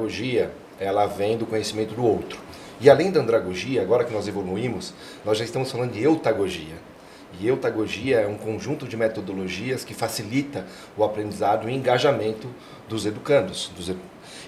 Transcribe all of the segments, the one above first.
andragogia, ela vem do conhecimento do outro. E além da andragogia, agora que nós evoluímos, nós já estamos falando de eutagogia. E eutagogia é um conjunto de metodologias que facilita o aprendizado e o engajamento dos educandos.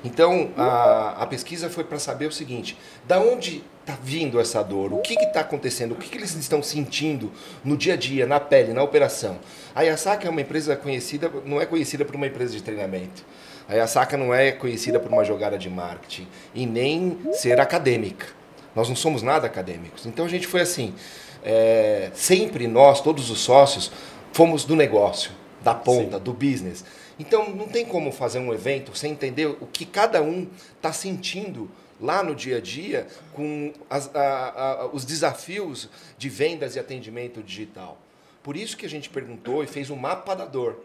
Então, a pesquisa foi para saber o seguinte: da onde está vindo essa dor? O que está acontecendo? O que eles estão sentindo no dia a dia, na pele, na operação? A Yasaka é uma empresa conhecida, não é conhecida por uma empresa de treinamento. A Yasaka não é conhecida por uma jogada de marketing e nem ser acadêmica. Nós não somos nada acadêmicos. Então a gente foi assim, sempre nós, todos os sócios, fomos do negócio, da ponta, do business. Então não tem como fazer um evento sem entender o que cada um está sentindo lá no dia a dia com os desafios de vendas e atendimento digital. Por isso que a gente perguntou e fez um mapa da dor.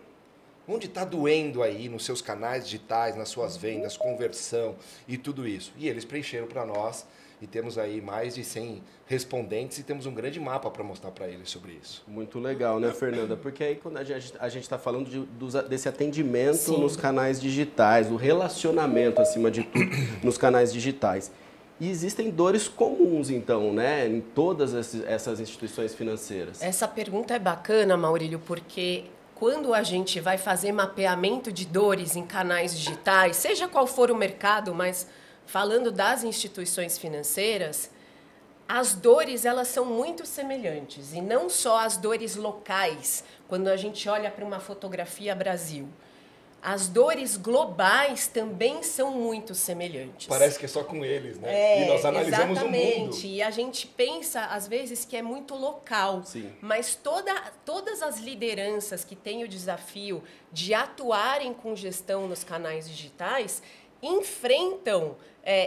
Onde está doendo aí nos seus canais digitais, nas suas vendas, conversão e tudo isso? E eles preencheram para nós e temos aí mais de 100 respondentes e temos um grande mapa para mostrar para eles sobre isso. Muito legal, né, Fernanda? Porque aí quando a gente está falando desse atendimento nos canais digitais, o relacionamento, acima de tudo, nos canais digitais. E existem dores comuns, então, né, em todas essas instituições financeiras. Essa pergunta é bacana, Maurílio, porque quando a gente vai fazer mapeamento de dores em canais digitais, seja qual for o mercado, mas falando das instituições financeiras, as dores elas são muito semelhantes, e não só as dores locais, quando a gente olha para uma fotografia Brasil. As dores globais também são muito semelhantes. Parece que é só com eles, né? E nós analisamos o mundo. Exatamente. E a gente pensa, às vezes, que é muito local. Sim. Mas todas as lideranças que têm o desafio de atuarem com gestão nos canais digitais enfrentam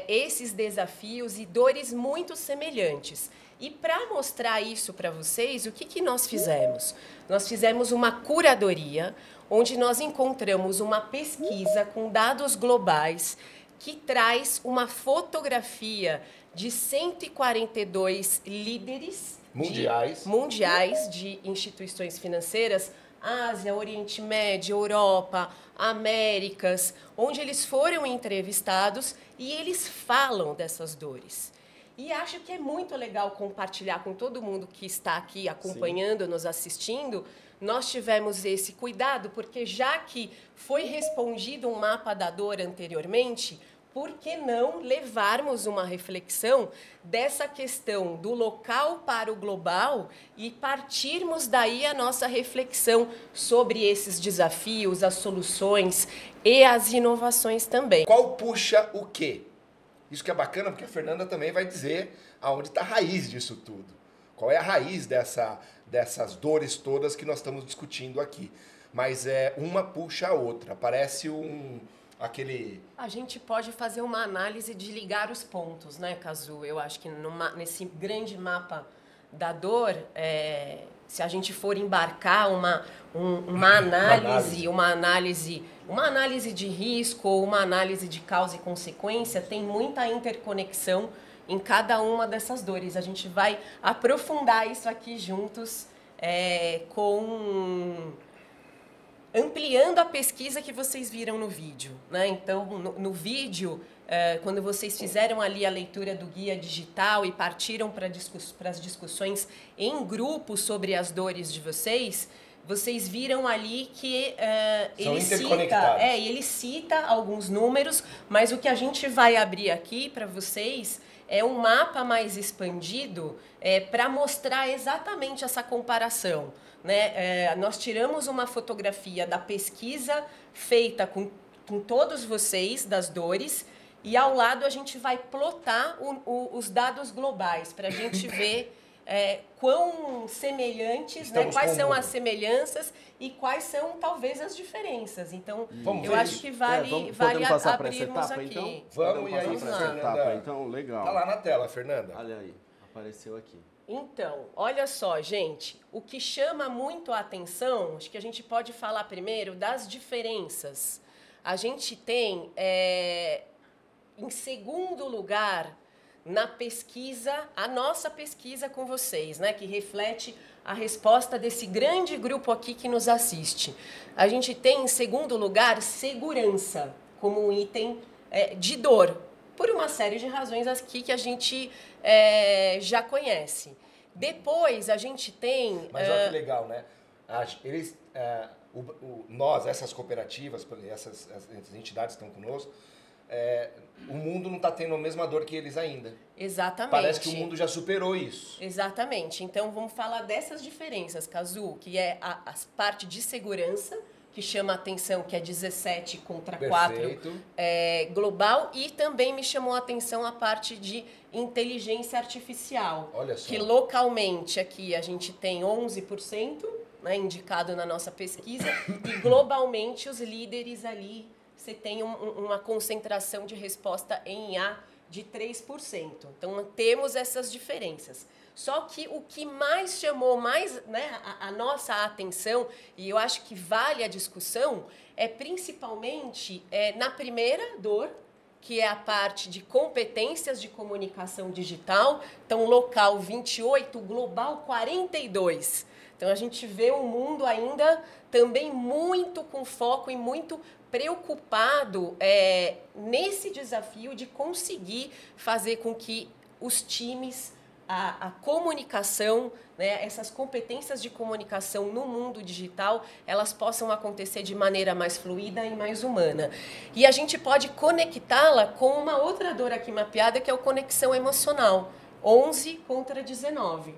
esses desafios e dores muito semelhantes. E para mostrar isso para vocês, o que nós fizemos? Nós fizemos uma curadoria, onde nós encontramos uma pesquisa com dados globais que traz uma fotografia de 142 líderes mundiais de instituições financeiras, Ásia, Oriente Médio, Europa, Américas, onde eles foram entrevistados e eles falam dessas dores. E acho que é muito legal compartilhar com todo mundo que está aqui acompanhando, nos assistindo. Nós tivemos esse cuidado, porque já que foi respondido um mapa da dor anteriormente, por que não levarmos uma reflexão dessa questão do local para o global e partirmos daí a nossa reflexão sobre esses desafios, as soluções e as inovações também. Qual puxa o quê? Isso que é bacana, porque a Fernanda também vai dizer aonde está a raiz disso tudo. Qual é a raiz dessas dores todas que nós estamos discutindo aqui. Mas uma puxa a outra. Parece aquele... A gente pode fazer uma análise de ligar os pontos, né, Cazu? Eu acho que nesse grande mapa da dor, se a gente for embarcar uma análise de risco ou uma análise de causa e consequência, tem muita interconexão em cada uma dessas dores. A gente vai aprofundar isso aqui juntos, ampliando a pesquisa que vocês viram no vídeo, né? Então, no vídeo, quando vocês fizeram ali a leitura do guia digital e partiram para as discussões em grupo sobre as dores de vocês viram ali que ele cita alguns números, mas o que a gente vai abrir aqui para vocês é um mapa mais expandido para mostrar exatamente essa comparação. Né? Nós tiramos uma fotografia da pesquisa feita com todos vocês, das dores, e ao lado a gente vai plotar os dados globais, para a gente ver quão semelhantes, né? Quais são as semelhanças e quais são, talvez, as diferenças. Então, eu acho que vale abrirmos aqui. Então? Vamos, e aí, Fernanda? Então, legal. Tá lá na tela, Fernanda. Olha aí, apareceu aqui. Então, olha só, gente, o que chama muito a atenção, acho que a gente pode falar primeiro das diferenças. A gente tem, em segundo lugar, na pesquisa, a nossa pesquisa com vocês, né, que reflete a resposta desse grande grupo aqui que nos assiste. A gente tem, em segundo lugar, segurança como um item de dor, por uma série de razões aqui que a gente já conhece. Depois a gente tem... Mas olha que legal, né? Eles, nós, essas cooperativas, essas entidades que estão conosco, o mundo não está tendo a mesma dor que eles ainda. Exatamente. Parece que o mundo já superou isso. Exatamente. Então, vamos falar dessas diferenças, Cazu, que é a parte de segurança, que chama a atenção, que é 17 contra 4 global, e também me chamou a atenção a parte de inteligência artificial. Olha só. Que localmente aqui a gente tem 11%, né, indicado na nossa pesquisa, e globalmente os líderes ali, você tem uma concentração de resposta em IA de 3%. Então, temos essas diferenças. Só que o que mais chamou a nossa atenção, e eu acho que vale a discussão, é principalmente na primeira dor, que é a parte de competências de comunicação digital. Então, local 28, global 42. Então, a gente vê um mundo ainda também muito com foco e muito preocupado nesse desafio de conseguir fazer com que os times, a comunicação, né, essas competências de comunicação no mundo digital, elas possam acontecer de maneira mais fluida e mais humana. E a gente pode conectá-la com uma outra dor aqui mapeada, que é a conexão emocional, 11 contra 19.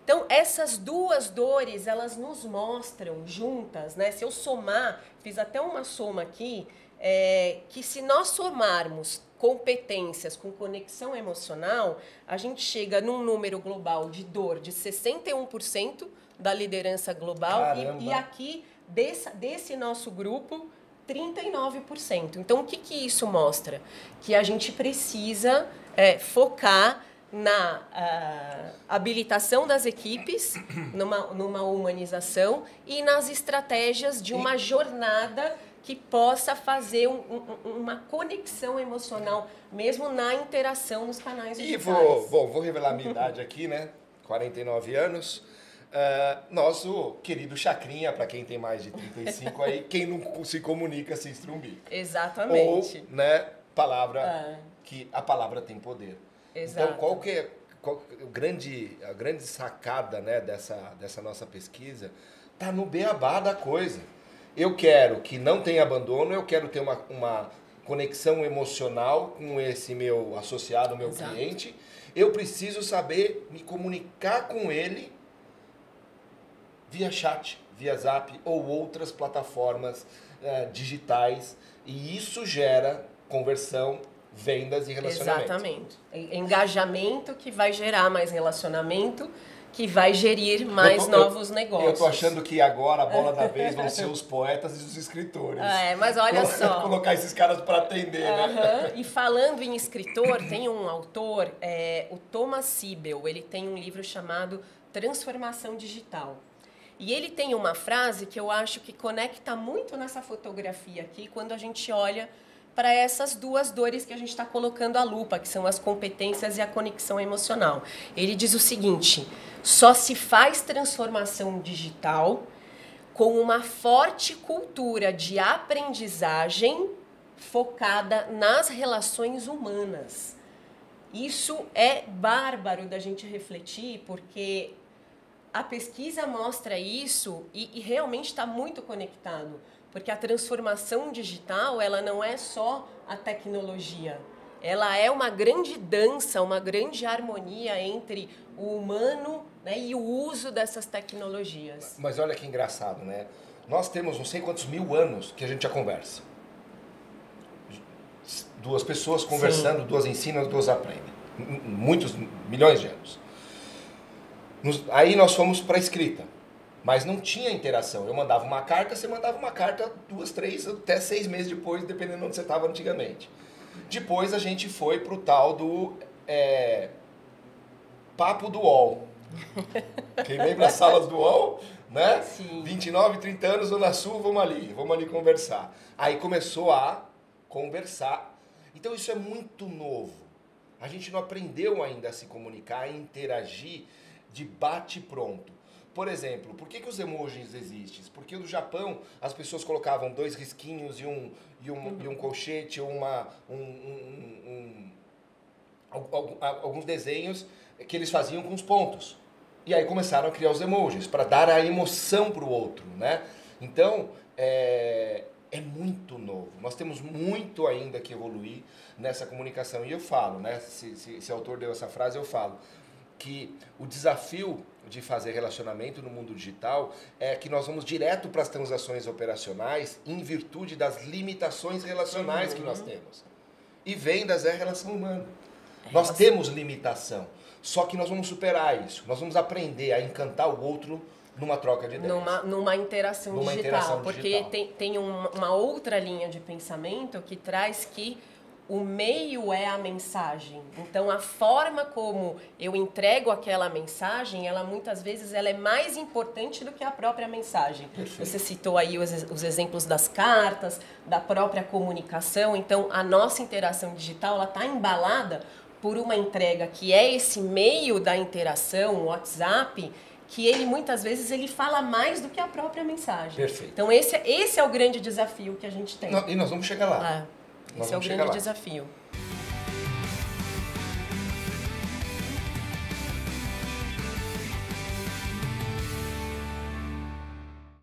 Então, essas duas dores, elas nos mostram juntas, né? Se eu somar, fiz até uma soma aqui, que se nós somarmos competências com conexão emocional, a gente chega num número global de dor de 61% da liderança global e aqui, desse nosso grupo, 39%. Então, o que isso mostra? Que a gente precisa focar na habilitação das equipes, numa humanização e nas estratégias de uma jornada que possa fazer uma conexão emocional, mesmo na interação nos canais digitais. E vou revelar a minha idade aqui, né? 49 anos. Nosso querido Chacrinha, para quem tem mais de 35 aí, quem não se comunica se estrumbica. Exatamente. Ou, né, que a palavra tem poder. Exato. Então, qual é a grande sacada, né, dessa nossa pesquisa? Tá no beabá da coisa. Eu quero que não tenha abandono, eu quero ter uma conexão emocional com esse meu associado, meu Exato. cliente. Eu preciso saber me comunicar com ele via chat, via Zap ou outras plataformas digitais. E isso gera conversão, vendas e relacionamento. Exatamente. Engajamento que vai gerar mais relacionamento, que vai gerir mais novos negócios. Eu tô achando que agora a bola da vez vão ser os poetas e os escritores. Mas olha só. Colocar esses caras para atender, né? E falando em escritor, tem um autor, o Thomas Siebel, ele tem um livro chamado Transformação Digital. E ele tem uma frase que eu acho que conecta muito nessa fotografia aqui, quando a gente olha para essas duas dores que a gente está colocando à lupa, que são as competências e a conexão emocional. Ele diz o seguinte: só se faz transformação digital com uma forte cultura de aprendizagem focada nas relações humanas. Isso é bárbaro da gente refletir, porque a pesquisa mostra isso e realmente está muito conectado. Porque a transformação digital, ela não é só a tecnologia. Ela é uma grande dança, uma grande harmonia entre o humano, né, e o uso dessas tecnologias. Mas olha que engraçado, né? Nós temos não sei quantos mil anos que a gente já conversa. Duas pessoas conversando, Sim. Duas ensinam, duas aprendem. Muitos, milhões de anos. Aí nós fomos para a escrita. Mas não tinha interação. Eu mandava uma carta, você mandava uma carta 2, 3, até 6 meses depois, dependendo de onde você estava antigamente. Depois a gente foi pro tal do papo do UOL. Quem lembra as salas do UOL? Né? Sim. 29, 30 anos, Zona Sul, vamos ali conversar. Aí começou a conversar. Então isso é muito novo. A gente não aprendeu ainda a se comunicar, a interagir de bate pronto. por exemplo, por que os emojis existem? Porque no Japão as pessoas colocavam 2 risquinhos e um colchete, ou alguns desenhos que eles faziam com os pontos. E aí começaram a criar os emojis para dar a emoção para o outro, né? Então, é muito novo. Nós temos muito ainda que evoluir nessa comunicação. E eu falo, né? Se o autor deu essa frase, eu falo que o desafio de fazer relacionamento no mundo digital é que nós vamos direto para as transações operacionais em virtude das limitações relacionais que nós temos. E vendas é relação humana. Nós temos limitação, só que nós vamos superar isso. Nós vamos aprender a encantar o outro numa troca de ideias. Numa interação digital. Porque tem uma outra linha de pensamento que traz que o meio é a mensagem. Então, a forma como eu entrego aquela mensagem, ela muitas vezes ela é mais importante do que a própria mensagem. Perfeito. Você citou aí os exemplos das cartas, da própria comunicação. Então, a nossa interação digital ela está embalada por uma entrega que é esse meio da interação, o WhatsApp, que ele muitas vezes ele fala mais do que a própria mensagem. Perfeito. Então, esse é o grande desafio que a gente tem. E nós vamos chegar lá. Esse é o grande desafio.